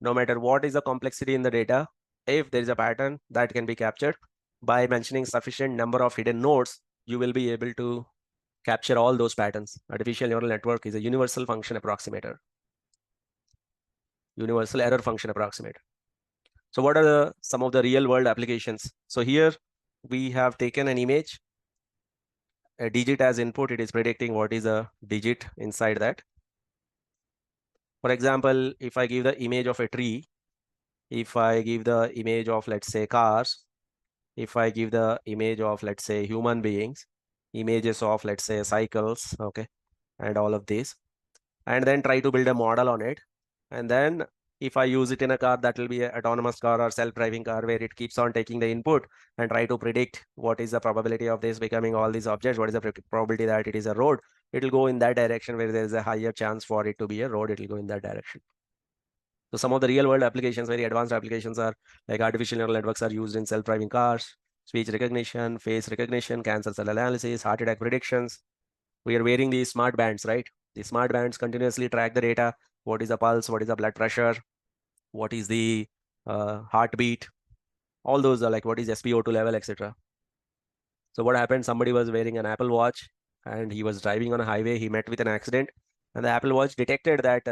no matter what is the complexity in the data, if there is a pattern that can be captured by mentioning sufficient number of hidden nodes, you will be able to capture all those patterns. Artificial neural network is a universal function approximator, universal error function approximator. So what are some of the real world applications? So here we have taken an image, a digit as input. It is predicting what is a digit inside that. For example, if I give the image of a tree, if I give the image of, let's say, cars, if I give the image of, let's say, human beings, images of, let's say, cycles, okay, and all of these, and then try to build a model on it. And then if I use it in a car, that will be an autonomous car or self-driving car, where it keeps on taking the input and try to predict what is the probability of this becoming all these objects, what is the probability that it is a road. It will go in that direction. Where there is a higher chance for it to be a road, it will go in that direction. So some of the real world applications, very advanced applications, are like artificial neural networks are used in self-driving cars, speech recognition, face recognition, cancer cell analysis, heart attack predictions. We are wearing these smart bands, right? The smart bands continuously track the data. What is the pulse? What is the blood pressure? What is the heartbeat? All those are like, what is SpO2 level, etc. So what happened? Somebody was wearing an Apple Watch and he was driving on a highway. He met with an accident, and the Apple Watch detected that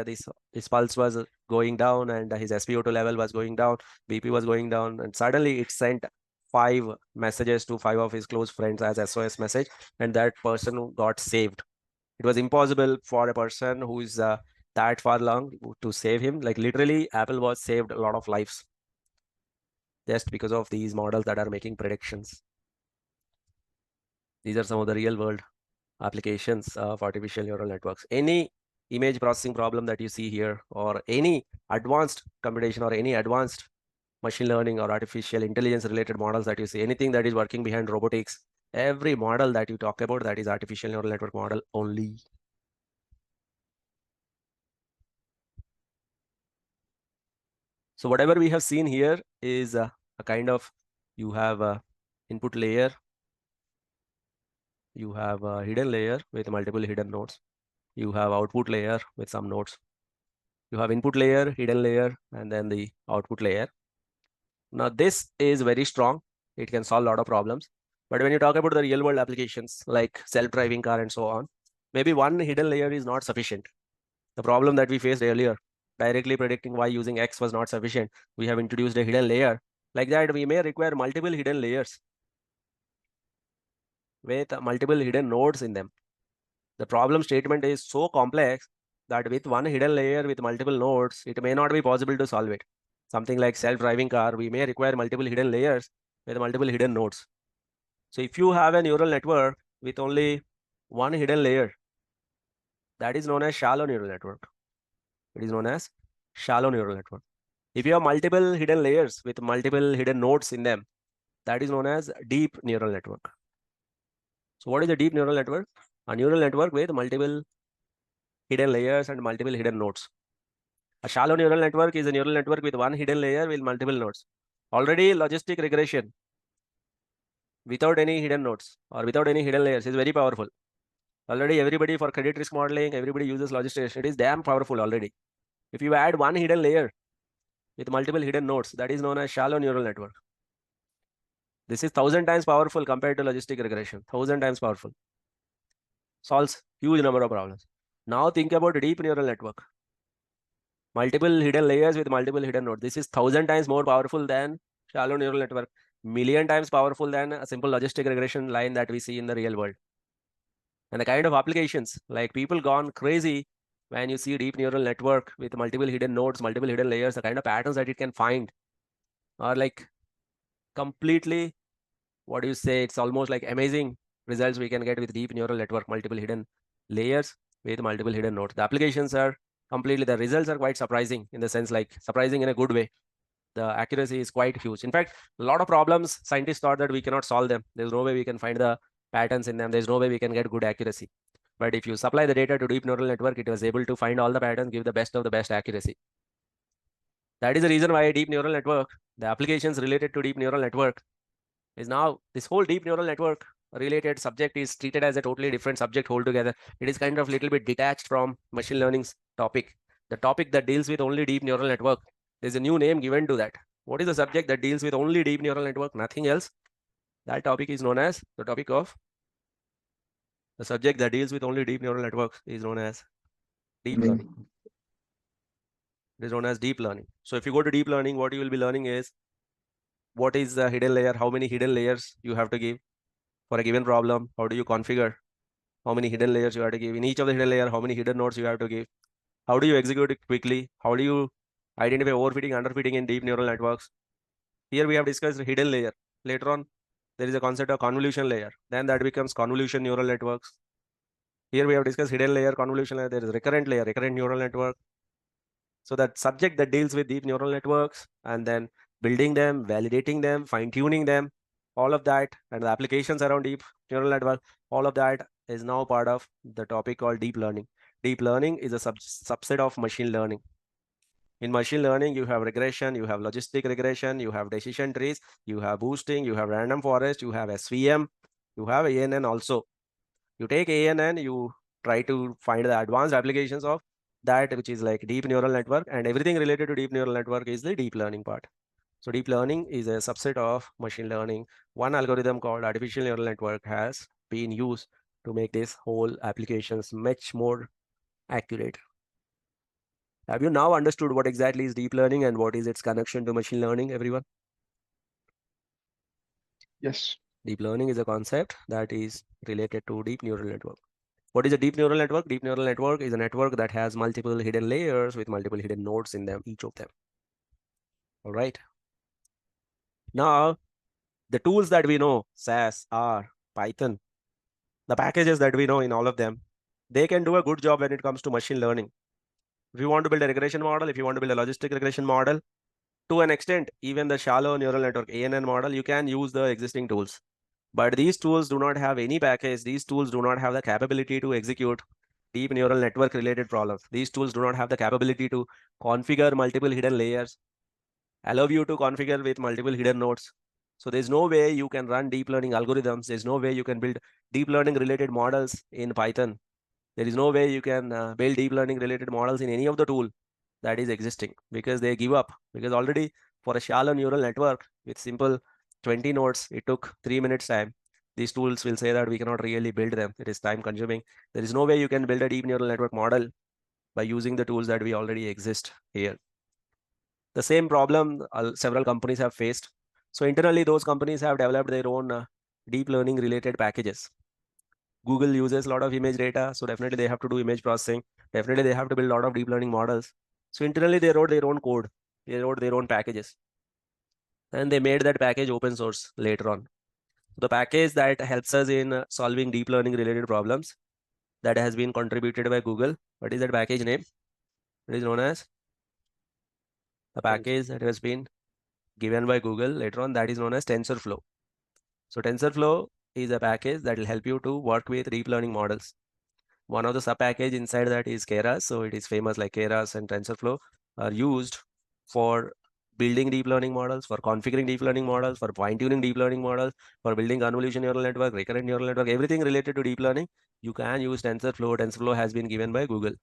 his pulse was going down and his SpO2 level was going down, BP was going down, and suddenly it sent 5 messages to 5 of his close friends as SOS message, and that person got saved. It was impossible for a person who is that far along to save him. Like literally, Apple Watch saved a lot of lives just because of these models that are making predictions. These are some of the real world applications of artificial neural networks. Any image processing problem that you see here, or any advanced computation, or any advanced machine learning or artificial intelligence related models that you see, anything that is working behind robotics, every model that you talk about, that is artificial neural network model only. So whatever we have seen here is a kind of, you have a input layer, you have a hidden layer with multiple hidden nodes, you have output layer with some nodes, you have input layer, hidden layer, and then the output layer. Now this is very strong. It can solve a lot of problems. But when you talk about the real world applications like self-driving car and so on, maybe one hidden layer is not sufficient. The problem that we faced earlier, directly predicting why using X was not sufficient, we have introduced a hidden layer. Like that, we may require multiple hidden layers with multiple hidden nodes in them. The problem statement is so complex that with one hidden layer with multiple nodes, it may not be possible to solve it. Something like self-driving car, we may require multiple hidden layers with multiple hidden nodes. So if you have a neural network with only one hidden layer, that is known as shallow neural network. It is known as shallow neural network. If you have multiple hidden layers with multiple hidden nodes in them, that is known as deep neural network. So what is a deep neural network? A neural network with multiple hidden layers and multiple hidden nodes. A shallow neural network is a neural network with one hidden layer with multiple nodes. Already logistic regression without any hidden nodes or without any hidden layers is very powerful. Already everybody for credit risk modeling, everybody uses logistic. It is damn powerful already. If you add one hidden layer with multiple hidden nodes, that is known as shallow neural network. This is 1,000 times powerful compared to logistic regression. 1,000 times powerful. Solves huge number of problems. Now think about a deep neural network. Multiple hidden layers with multiple hidden nodes. This is 1,000 times more powerful than shallow neural network. Million times powerful than a simple logistic regression line that we see in the real world. And the kind of applications, like people gone crazy when you see deep neural network with multiple hidden nodes, multiple hidden layers, the kind of patterns that it can find are like completely, what do you say, it's almost like amazing results we can get with deep neural network, multiple hidden layers with multiple hidden nodes. The applications are completely, the results are quite surprising in the sense like surprising in a good way. The accuracy is quite huge. In fact, a lot of problems scientists thought that we cannot solve them. There's no way we can find the patterns in them. There's no way we can get good accuracy. But if you supply the data to deep neural network, it was able to find all the patterns, give the best of the best accuracy. That is the reason why deep neural network, the applications related to deep neural network is now, this whole deep neural network related subject is treated as a totally different subject altogether. It is kind of little bit detached from machine learning's topic. The topic that deals with only deep neural network, there's a new name given to that. What is the subject that deals with only deep neural network, nothing else? That topic is known as the topic of, the subject that deals with only deep neural networks is known as deep learning. It is known as deep learning. So if you go to deep learning, what you will be learning is what is the hidden layer, how many hidden layers you have to give for a given problem, how do you configure, how many hidden layers you have to give in each of the hidden layer, how many hidden nodes you have to give, how do you execute it quickly, how do you identify overfitting, underfitting in deep neural networks. Here we have discussed hidden layer. Later on, there is a concept of convolution layer. Then that becomes convolution neural networks. Here we have discussed hidden layer, convolution layer. There is recurrent layer, recurrent neural network. So that subject that deals with deep neural networks and then building them, validating them, fine-tuning them, all of that, and the applications around deep neural network, all of that is now part of the topic called deep learning. Deep learning is a subset of machine learning. In machine learning, you have regression, you have logistic regression, you have decision trees, you have boosting, you have random forest, you have SVM, you have ANN also. You take ANN, you try to find the advanced applications of that, which is like deep neural network, and everything related to deep neural network is the deep learning part. So deep learning is a subset of machine learning. One algorithm called artificial neural network has been used to make this whole applications much more accurate. Have you now understood what exactly is deep learning and what is its connection to machine learning, everyone? Yes. Deep learning is a concept that is related to deep neural network. What is a deep neural network? Deep neural network is a network that has multiple hidden layers with multiple hidden nodes in them, each of them. All right. Now, the tools that we know, SAS, R, Python, the packages that we know in all of them, they can do a good job when it comes to machine learning. If you want to build a regression model, if you want to build a logistic regression model, to an extent, even the shallow neural network ANN model, you can use the existing tools. But these tools do not have any package. These tools do not have the capability to execute deep neural network related problems. These tools do not have the capability to configure multiple hidden layers, allow you to configure with multiple hidden nodes. So there's no way you can run deep learning algorithms. There's no way you can build deep learning related models in Python. There is no way you can build deep learning related models in any of the tool that is existing, because they give up. Because already for a shallow neural network with simple 20 nodes, it took 3 minutes time. These tools will say that we cannot really build them. It is time consuming. There is no way you can build a deep neural network model by using the tools that we already exist here. The same problem several companies have faced. So internally, those companies have developed their own deep learning related packages. Google uses a lot of image data, so definitely they have to do image processing. Definitely they have to build a lot of deep learning models. So internally they wrote their own code, they wrote their own packages, and they made that package open source later on. The package that helps us in solving deep learning related problems that has been contributed by Google. What is that package name? It is known as the package that has been given by Google later on, that is known as TensorFlow. So TensorFlow is a package that will help you to work with deep learning models. One of the sub package inside that is Keras. So it is famous, like Keras and TensorFlow are used for building deep learning models, for configuring deep learning models, for fine tuning deep learning models, for building convolution neural network, recurrent neural network, everything related to deep learning. You can use TensorFlow. TensorFlow has been given by Google.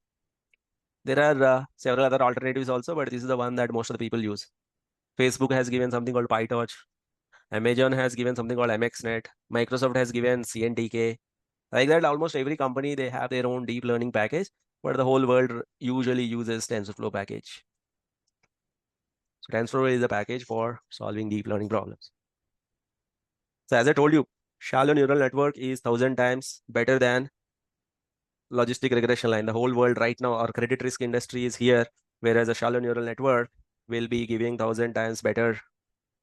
There are several other alternatives also, but this is the one that most of the people use. Facebook has given something called PyTorch. Amazon has given something called MXNet. Microsoft has given CNTK. Like that, almost every company, they have their own deep learning package, but the whole world usually uses TensorFlow package. So TensorFlow is a package for solving deep learning problems. So as I told you, shallow neural network is 1,000 times better than logistic regression line. The whole world right now, our credit risk industry is here, whereas a shallow neural network will be giving 1,000 times better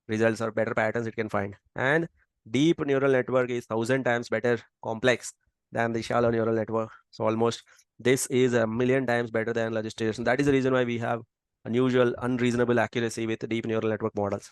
results or better patterns it can find. And deep neural network is 1,000 times better complex than the shallow neural network. So almost this is 1,000,000 times better than logistic. That is the reason why we have unusual, unreasonable accuracy with deep neural network models.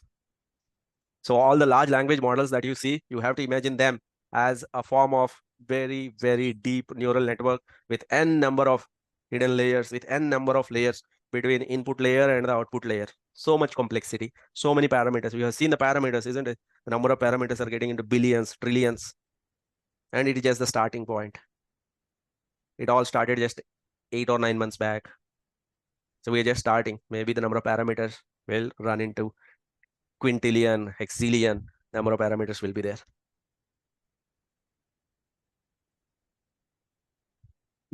So all the large language models that you see, you have to imagine them as a form of very, very deep neural network with n number of hidden layers, with n number of layers between input layer and the output layer. So much complexity, so many parameters. We have seen the parameters, isn't it? The number of parameters are getting into billions, trillions, and it is just the starting point. It all started just 8 or 9 months back. So we are just starting. Maybe the number of parameters will run into quintillion, hexillion number of parameters will be there.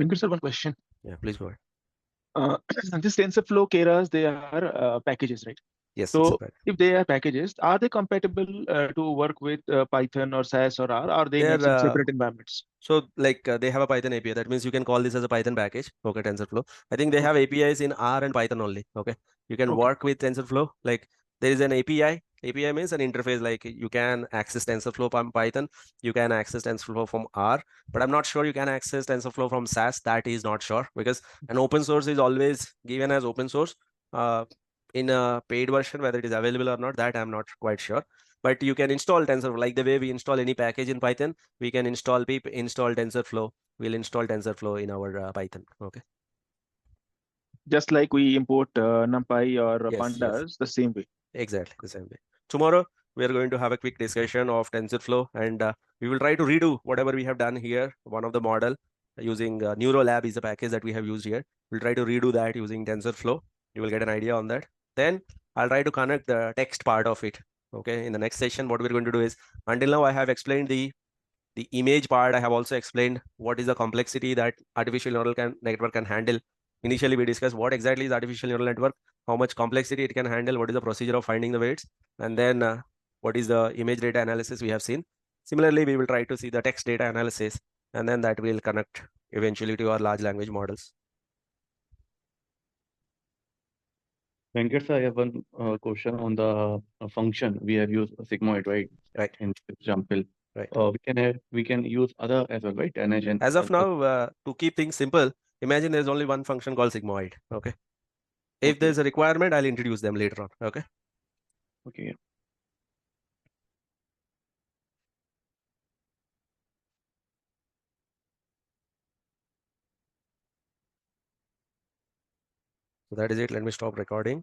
Venkat sir, one question. Yeah, please go ahead. This TensorFlow, Keras, they are packages, right? Yes. So if they are packages, are they compatible to work with Python or SAS or R? Or they need some separate environments? So like they have a Python API. That means you can call this as a Python package. Okay, TensorFlow. I think they have APIs in R and Python only. Okay, you can work with TensorFlow. Like there is an API. API means an interface. Like you can access TensorFlow from Python. You can access TensorFlow from R. But I'm not sure you can access TensorFlow from SAS. That is not sure, because an open source is always given as open source. In a paid version, whether it is available or not, that I'm not quite sure. But you can install TensorFlow like the way we install any package in Python. We can install pip, install TensorFlow. We'll install TensorFlow in our Python. Okay. Just like we import NumPy or Yes, Pandas, the same way. Exactly the same way. Tomorrow we are going to have a quick discussion of TensorFlow, and we will try to redo whatever we have done here. One of the model using NeuroLab is the package that we have used here. We'll try to redo that using TensorFlow. You will get an idea on that. Then I'll try to connect the text part of it. Okay. In the next session, what we're going to do is, until now I have explained the image part. I have also explained what is the complexity that artificial neural network can handle. Initially, we discussed what exactly is artificial neural network, how much complexity it can handle, what is the procedure of finding the weights, and then what is the image data analysis we have seen. Similarly, we will try to see the text data analysis, and then that will connect eventually to our large language models. Venkat, I have one question on the function. We have used sigmoid, right? Right. In this example, Right. we can use other as well, right? And as of now, to keep things simple, imagine there's only one function called sigmoid. Okay. If there's a requirement, I'll introduce them later on. Okay. Okay. So that is it. Let me stop recording.